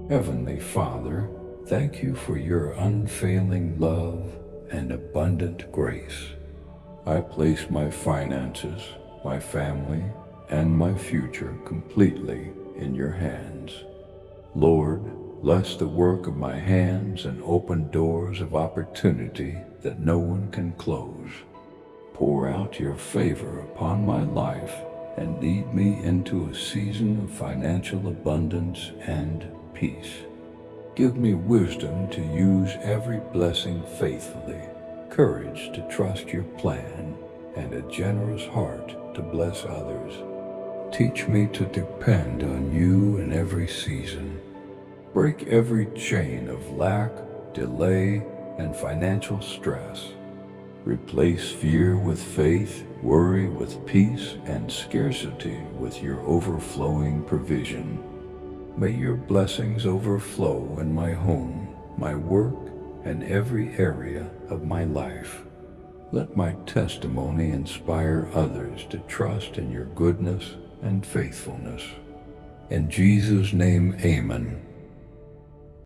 Heavenly Father, thank you for your unfailing love and abundant grace. I place my finances, my family, and my future completely in your hands. Lord, bless the work of my hands and open doors of opportunity that no one can close. Pour out your favor upon my life and lead me into a season of financial abundance and peace. Give me wisdom to use every blessing faithfully, courage to trust your plan, and a generous heart to bless others. Teach me to depend on you in every season. Break every chain of lack, delay, and financial stress. Replace fear with faith, worry with peace, and scarcity with your overflowing provision. May your blessings overflow in my home, my work, and every area of my life. Let my testimony inspire others to trust in your goodness and faithfulness. In Jesus' name, amen.